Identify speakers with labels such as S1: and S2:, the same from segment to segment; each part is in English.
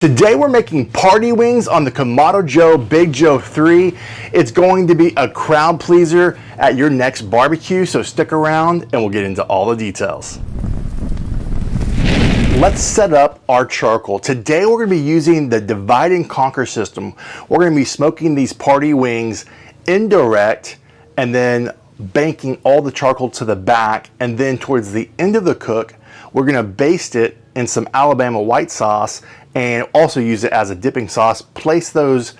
S1: Today we're making party wings on the Kamado Joe Big Joe 3. It's going to be a crowd pleaser at your next barbecue, so stick around and we'll get into all the details. Let's set up our charcoal. Today we're going to be using the divide and conquer system. We're going to be smoking these party wings indirect and then banking all the charcoal to the back, and then towards the end of the cook we're going to baste it in some Alabama white sauce and also use it as a dipping sauce. Place those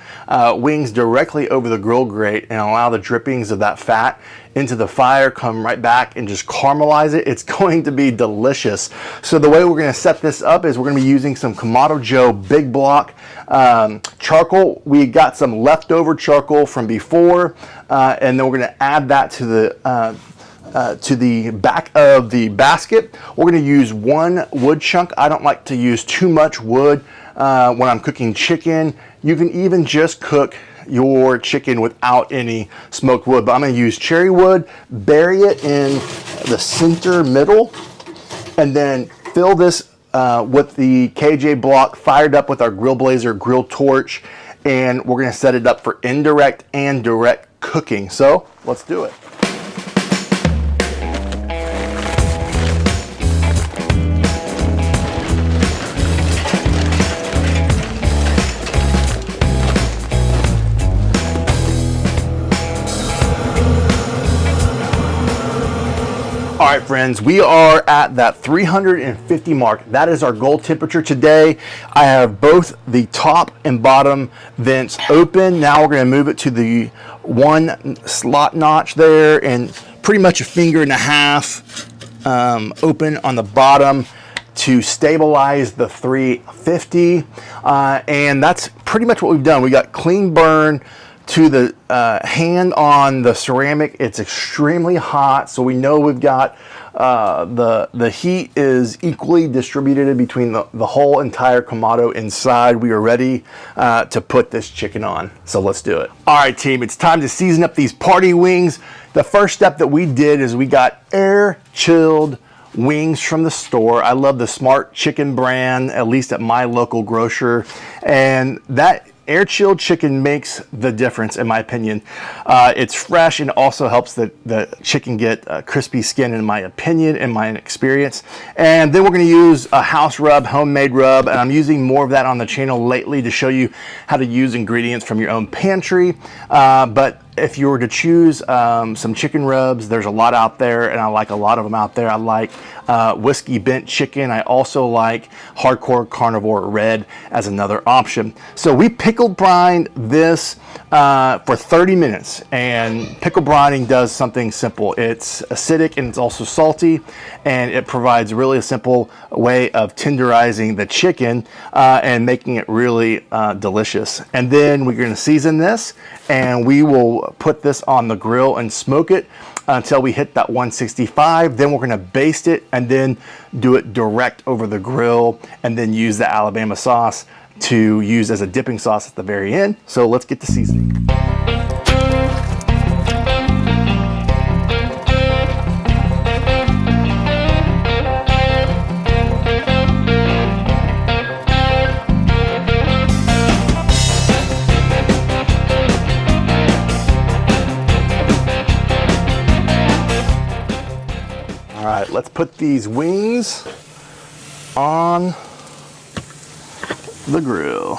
S1: wings directly over the grill grate and allow the drippings of that fat into the fire, come right back and just caramelize it. It's going to be delicious. So the way we're going to set this up is we're going to be using some Kamado Joe Big Block charcoal. We got some leftover charcoal from before, and then we're going to add that to the back of the basket. We're going to use one wood chunk. I don't like to use too much wood when I'm cooking chicken. You can even just cook your chicken without any smoked wood, but I'm going to use cherry wood, bury it in the center middle, and then fill this with the KJ block fired up with our grill blazer grill torch, and we're going to set it up for indirect and direct cooking. So let's do it. All right, friends, we are at that 350 mark. That is our goal temperature today. I have both the top and bottom vents open. Now we're going to move it to the one slot notch there, and pretty much a finger and a half open on the bottom to stabilize the 350. And that's pretty much what we've done. We got clean burn to the hand on the ceramic. It's extremely hot, so we know we've got the heat is equally distributed between the whole entire Kamado inside. We are ready to put this chicken on, so let's do it. All right, team, it's time to season up these party wings. The first step that we did is we got air chilled wings from the store. I love the Smart Chicken brand, at least at my local grocer, and that air chilled chicken makes the difference, in my opinion. It's fresh and also helps the chicken get crispy skin, in my opinion, in my experience. And then we're going to use a house rub, homemade rub, and I'm using more of that on the channel lately to show you how to use ingredients from your own pantry. But if you were to choose some chicken rubs, there's a lot out there, and I like a lot of them out there. I like whiskey bent chicken. I also like hardcore carnivore red as another option. So we pickle brined this for 30 minutes, and pickle brining does something simple. It's acidic and it's also salty, and it provides really a simple way of tenderizing the chicken and making it really delicious. And then we're going to season this, and we will put this on the grill and smoke it until we hit that 165. Then we're going to baste it and then do it direct over the grill, and then use the Alabama sauce to use as a dipping sauce at the very end. So let's get to seasoning. All right, let's put these wings on the grill.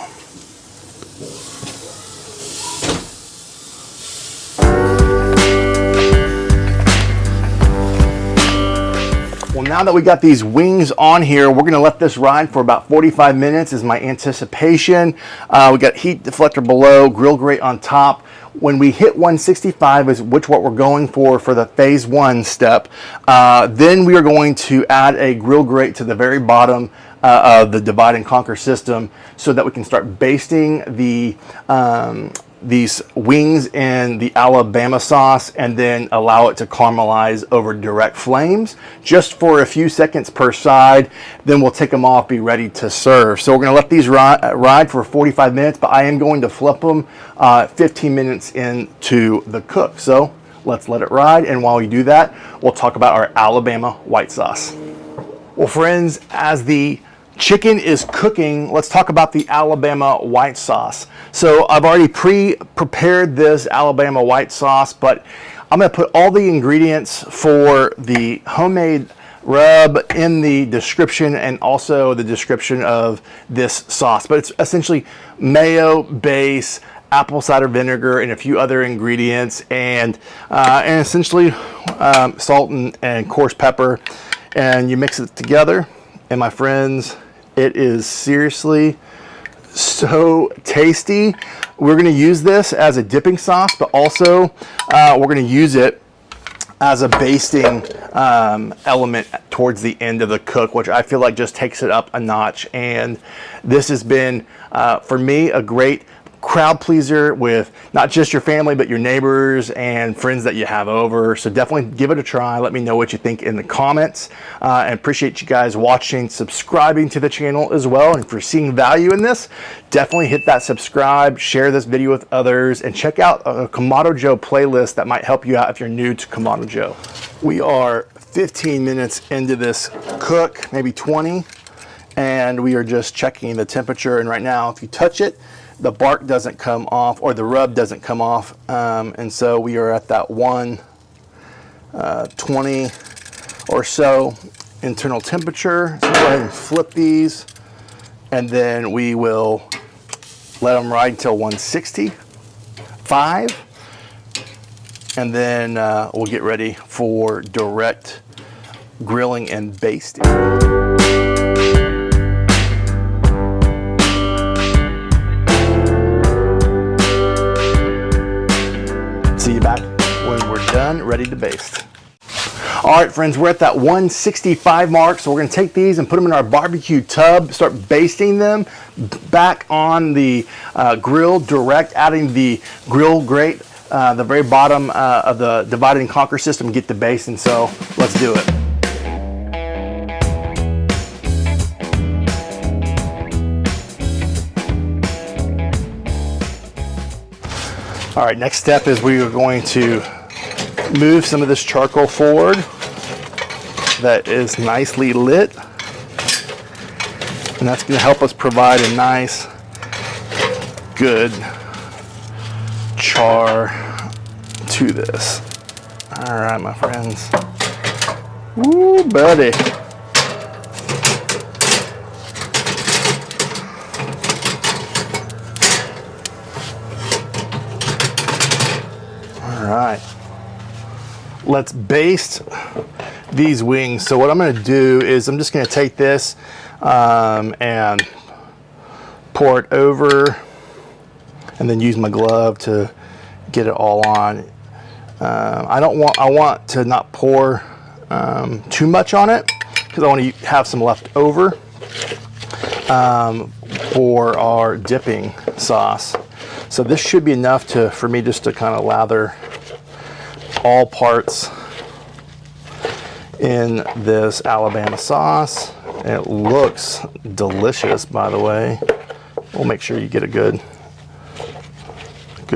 S1: Well, now that we got these wings on here, we're going to let this ride for about 45 minutes is my anticipation. We got heat deflector below, grill grate on top. When we hit 165 is what we're going for the phase one step. Then we are going to add a grill grate to the very bottom of the divide and conquer system, so that we can start basting these wings in the Alabama sauce, and then allow it to caramelize over direct flames just for a few seconds per side. Then we'll take them off, be ready to serve. So we're going to let these ride for 45 minutes, but I am going to flip them 15 minutes into the cook. So let's let it ride, and while we do that, we'll talk about our Alabama white sauce. Well, friends, as the chicken is cooking, let's talk about the Alabama white sauce. So I've already pre-prepared this Alabama white sauce, but I'm going to put all the ingredients for the homemade rub in the description and also the description of this sauce. But it's essentially mayo base, apple cider vinegar, and a few other ingredients, and essentially salt and coarse pepper, and you mix it together. And my friends, it is seriously so tasty. We're going to use this as a dipping sauce, but also we're going to use it as a basting element towards the end of the cook, which I feel like just takes it up a notch. And this has been, for me, a great crowd pleaser with not just your family, but your neighbors and friends that you have over. So definitely give it a try. Let me know what you think in the comments. And appreciate you guys watching, subscribing to the channel as well. And if you're seeing value in this, definitely hit that subscribe, share this video with others, and check out a Kamado Joe playlist that might help you out if you're new to Kamado Joe. We are 15 minutes into this cook, maybe 20, and we are just checking the temperature. And right now, if you touch it, the bark doesn't come off, or the rub doesn't come off, and so we are at that 120 or so internal temperature. So go ahead and flip these, and then we will let them ride until 165, and then we'll get ready for direct grilling and basting. See you back when we're done, ready to baste. All right, friends, we're at that 165 mark, so we're gonna take these and put them in our barbecue tub, start basting them back on the grill direct, adding the grill grate, the very bottom of the divide and conquer system, get the basting. So let's do it. All right, next step is we are going to move some of this charcoal forward that is nicely lit. And that's going to help us provide a nice, good char to this. All right, my friends. Woo, buddy. All right, let's baste these wings. So what I'm going to do is I'm just going to take this and pour it over, and then use my glove to get it all on. I want to not pour too much on it, because I want to have some left over for our dipping sauce. So this should be enough for me just to kind of lather all parts in this Alabama sauce. It looks delicious, by the way. We'll make sure you get a good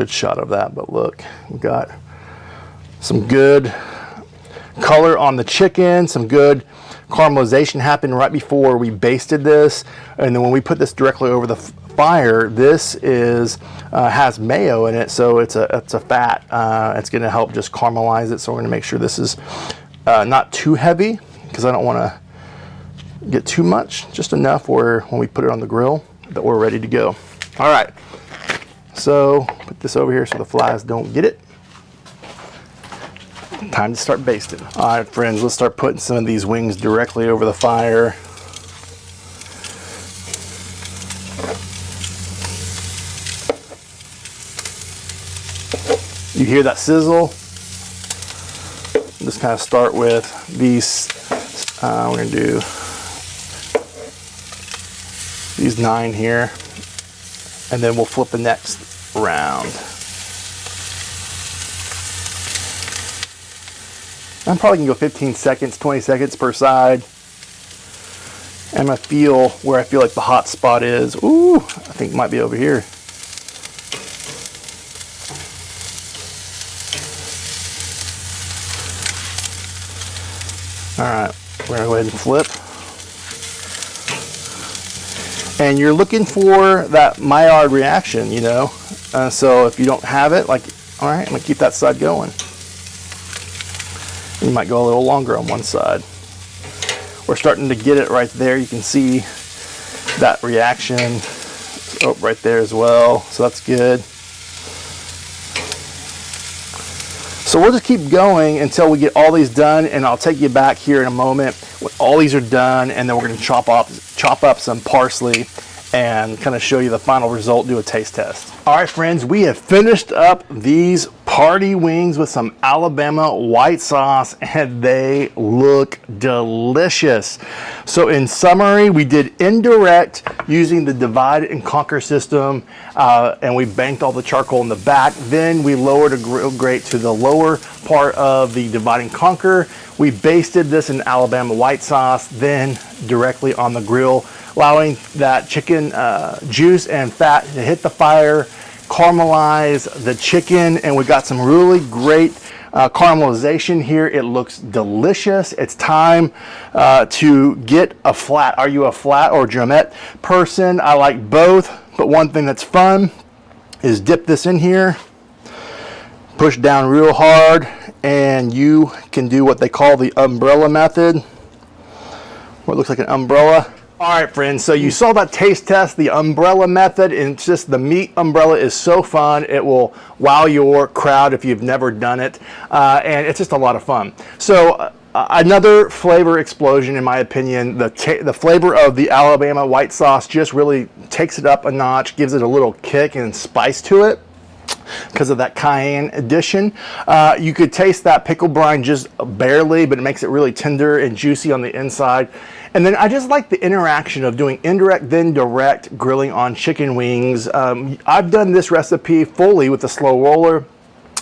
S1: shot of that. But look, we've got some good color on the chicken, some good caramelization happened right before we basted this, and then when we put this directly over the fire, this has mayo in it, so it's a fat. It's going to help just caramelize it. So we're going to make sure this is not too heavy, because I don't want to get too much, just enough where when we put it on the grill that we're ready to go. All right, so put this over here so the flies don't get it. Time to start basting. All right, friends, let's start putting some of these wings directly over the fire. You hear that sizzle? Just kind of start with these. We're going to do these 9 here, and then we'll flip the next round. I'm probably going to go 15 seconds, 20 seconds per side. I'm going to feel where I feel like the hot spot is. Ooh, I think it might be over here. All right, we're gonna go ahead and flip. And you're looking for that Maillard reaction, you know. So if you don't have it, like, all right, I'm gonna keep that side going. You might go a little longer on one side. We're starting to get it right there. You can see that reaction. Oh, right there as well. So that's good. So we'll just keep going until we get all these done, and I'll take you back here in a moment when all these are done, and then we're going to chop up some parsley and kind of show you the final result, do a taste test. All right, friends, we have finished up these party wings with some Alabama white sauce, and they look delicious. So in summary, we did indirect using the divide and conquer system, and we banked all the charcoal in the back. Then we lowered a grill grate to the lower part of the divide and conquer. We basted this in Alabama white sauce, then directly on the grill, allowing that chicken juice and fat to hit the fire, caramelize the chicken, and we got some really great caramelization here. It looks delicious. It's time to get a flat. Are you a flat or drumette person? I like both, but one thing that's fun is dip this in here, push down real hard, and you can do what they call the umbrella method, what looks like an umbrella. All right, friends, so you saw that taste test, the umbrella method, and it's just the meat umbrella is so fun. It will wow your crowd if you've never done it, and it's just a lot of fun. So another flavor explosion, in my opinion. The flavor of the Alabama white sauce just really takes it up a notch, gives it a little kick and spice to it because of that cayenne addition. You could taste that pickle brine just barely, but it makes it really tender and juicy on the inside. And then I just like the interaction of doing indirect then direct grilling on chicken wings. I've done this recipe fully with the slow roller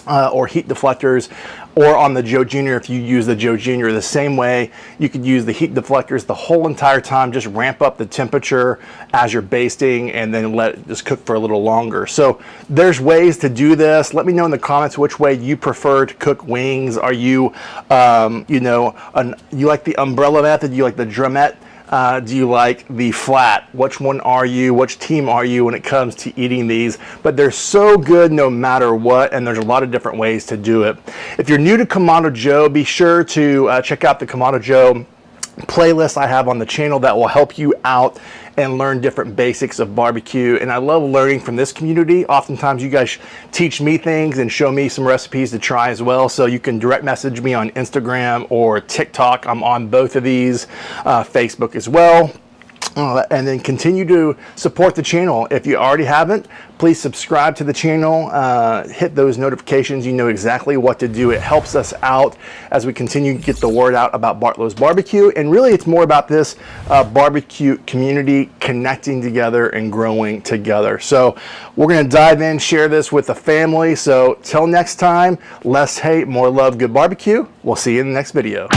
S1: or heat deflectors, or on the Joe Jr. if you use the Joe Jr. the same way. You could use the heat deflectors the whole entire time, just ramp up the temperature as you're basting and then let it just cook for a little longer. So there's ways to do this. Let me know in the comments which way you prefer to cook wings. Are you, you know, you like the umbrella method? Do you like the drumette? Do you like the flat? Which one are you? Which team are you when it comes to eating these? But they're so good no matter what, and there's a lot of different ways to do it. If you're new to Kamado Joe, be sure to check out the Kamado Joe playlist I have on the channel that will help you out and learn different basics of barbecue. And I love learning from this community. Oftentimes you guys teach me things and show me some recipes to try as well. So you can direct message me on Instagram or TikTok. I'm on both of these, Facebook as well. And then continue to support the channel. If you already haven't, please subscribe to the channel, hit those notifications. You know exactly what to do. It helps us out as we continue to get the word out about Bartlow's Barbecue. And really it's more about this barbecue community connecting together and growing together. So we're gonna dive in, share this with the family. So till next time, less hate, more love, good barbecue. We'll see you in the next video.